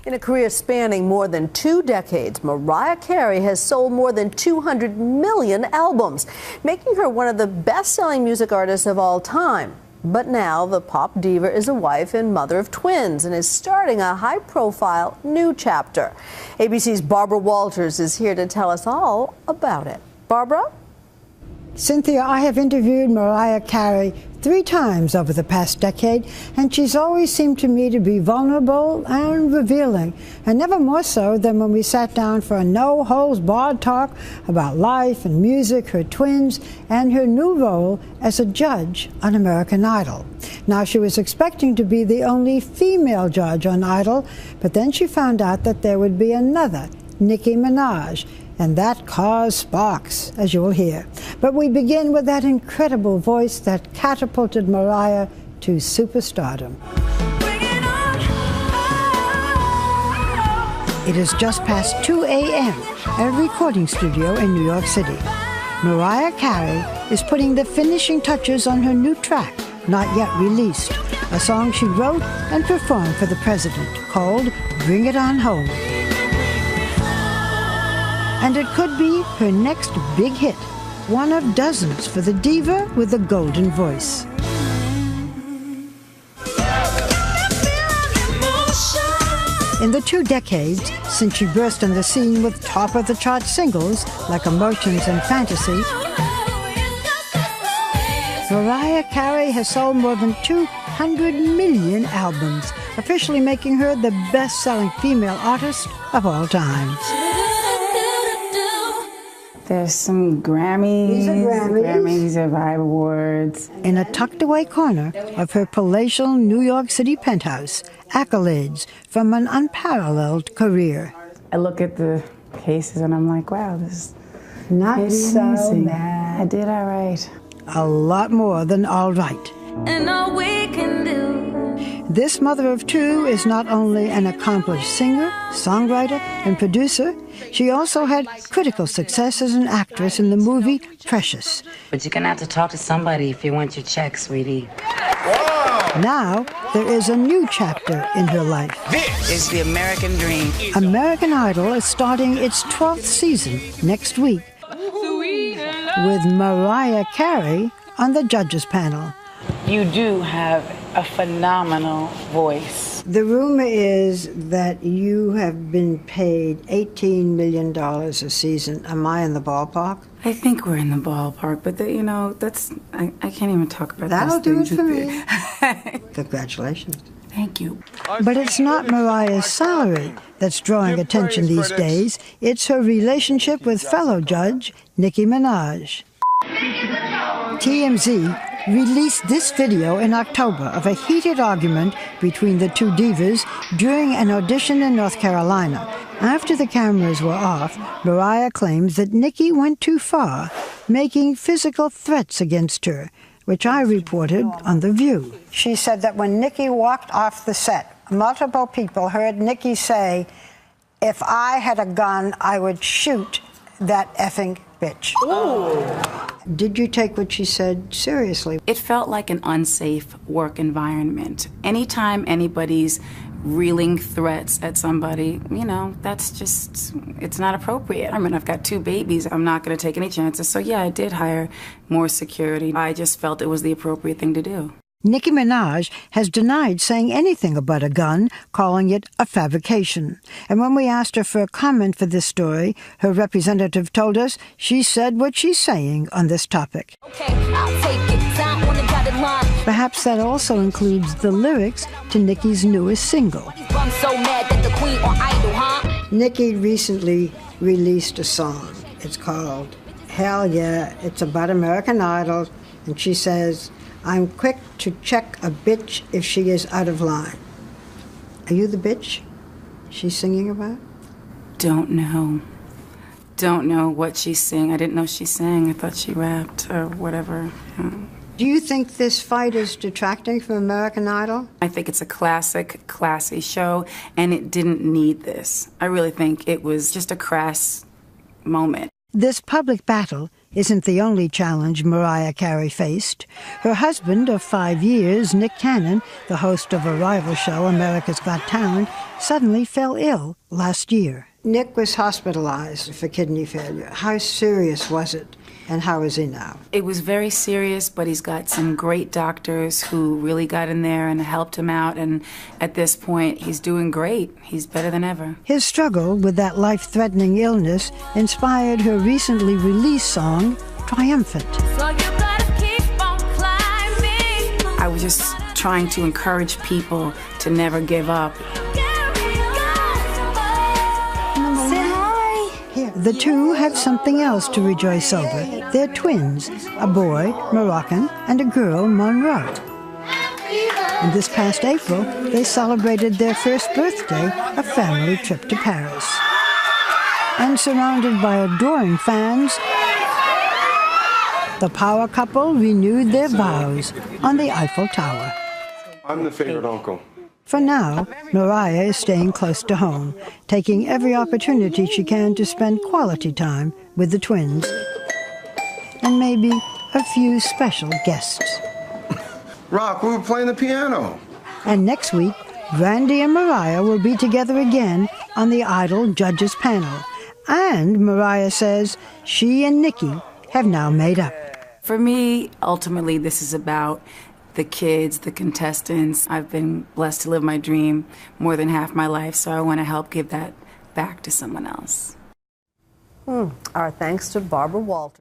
In a career spanning more than 2 decades, Mariah Carey has sold more than 200 million albums, making her one of the best-selling music artists of all time. But now the pop diva is a wife and mother of twins and is starting a high-profile new chapter. ABC's Barbara Walters is here to tell us all about it. Barbara? Cynthia, I have interviewed Mariah Carey 3 times over the past decade, and she's always seemed to me to be vulnerable and revealing, and never more so than when we sat down for a no-holds-barred talk about life and music, her twins, and her new role as a judge on American Idol. Now, she was expecting to be the only female judge on Idol, but then she found out that there would be another, Nicki Minaj, and that caused sparks, as you will hear. But we begin with that incredible voice that catapulted Mariah to superstardom. It is just past 2 a.m. at a recording studio in New York City. Mariah Carey is putting the finishing touches on her new track, not yet released, a song she wrote and performed for the president called Bring It On Home. And it could be her next big hit, one of dozens for the diva with the golden voice. In the 2 decades since she burst on the scene with top-of-the-chart singles like Emotions and Fantasy, Mariah Carey has sold more than 200 million albums, officially making her the best-selling female artist of all times. There's some Grammys. These are Grammys. These are Vibe Awards. In a tucked-away corner of her palatial New York City penthouse, accolades from an unparalleled career. I look at the cases and I'm like, wow, this is not so bad. I did all right. A lot more than all right. And all we can do. This mother of 2 is not only an accomplished singer, songwriter, and producer, she also had critical success as an actress in the movie Precious. But you're gonna have to talk to somebody if you want your check, sweetie. Whoa. Now, there is a new chapter in her life. This is the American dream. American Idol is starting its 12th season next week, with Mariah Carey on the judges panel. You do have a phenomenal voice. The rumor is that you have been paid $18 million a season. Am I in the ballpark? I think we're in the ballpark, but you know, that's I can't even talk about that. That'll do it for me. Congratulations. Thank you. But it's not Mariah's salary that's drawing attention these days. It's her relationship with fellow judge Nicki Minaj. TMZ released this video in October of a heated argument between the 2 divas during an audition in North Carolina. After the cameras were off, Mariah claims that Nicki went too far, making physical threats against her, which I reported on The View. She said that when Nicki walked off the set, multiple people heard Nicki say, "If I had a gun, I would shoot that effing bitch." Ooh. Did you take what she said seriously? It felt like an unsafe work environment. Anytime anybody's reeling threats at somebody, you know, that's just, it's not appropriate. I mean, I've got 2 babies. I'm not going to take any chances. So yeah, I did hire more security. I just felt it was the appropriate thing to do. Nicki Minaj has denied saying anything about a gun, calling it a fabrication. And when we asked her for a comment for this story, her representative told us she said what she's saying on this topic. Okay, I'll take it. Down on the dotted line. Perhaps that also includes the lyrics to Nicki's newest single. I'm so mad that the queen on Idol, huh? Nicki recently released a song. It's called Hell Yeah. It's about American Idol. And she says, "I'm quick to check a bitch if she is out of line." Are you the bitch she's singing about? Don't know. Don't know what she's singing. I didn't know she sang. I thought she rapped or whatever. Do you think this fight is detracting from American Idol? I think it's a classic, classy show, and it didn't need this. I really think it was just a crass moment. This public battle isn't the only challenge Mariah Carey faced. Her husband of 5 years, Nick Cannon, the host of a rival show, America's Got Talent, suddenly fell ill last year. Nick was hospitalized for kidney failure. How serious was it, and how is he now? It was very serious, but he's got some great doctors who really got in there and helped him out, and at this point, he's doing great. He's better than ever. His struggle with that life-threatening illness inspired her recently released song, Triumphant. So you gotta keep on climbing. I was just trying to encourage people to never give up. The two have something else to rejoice over. They're twins, a boy, Moroccan, and a girl, Monroe. And this past April, they celebrated their first birthday, a family trip to Paris. And surrounded by adoring fans, the power couple renewed their vows on the Eiffel Tower. I'm the favorite uncle. For now, Mariah is staying close to home, taking every opportunity she can to spend quality time with the twins and maybe a few special guests. Rock, we were playing the piano. And next week, Brandy and Mariah will be together again on the Idol Judges panel. And Mariah says she and Nikki have now made up. For me, ultimately, this is about the kids, the contestants. I've been blessed to live my dream more than half my life, so I want to help give that back to someone else. Our thanks to Barbara Walters.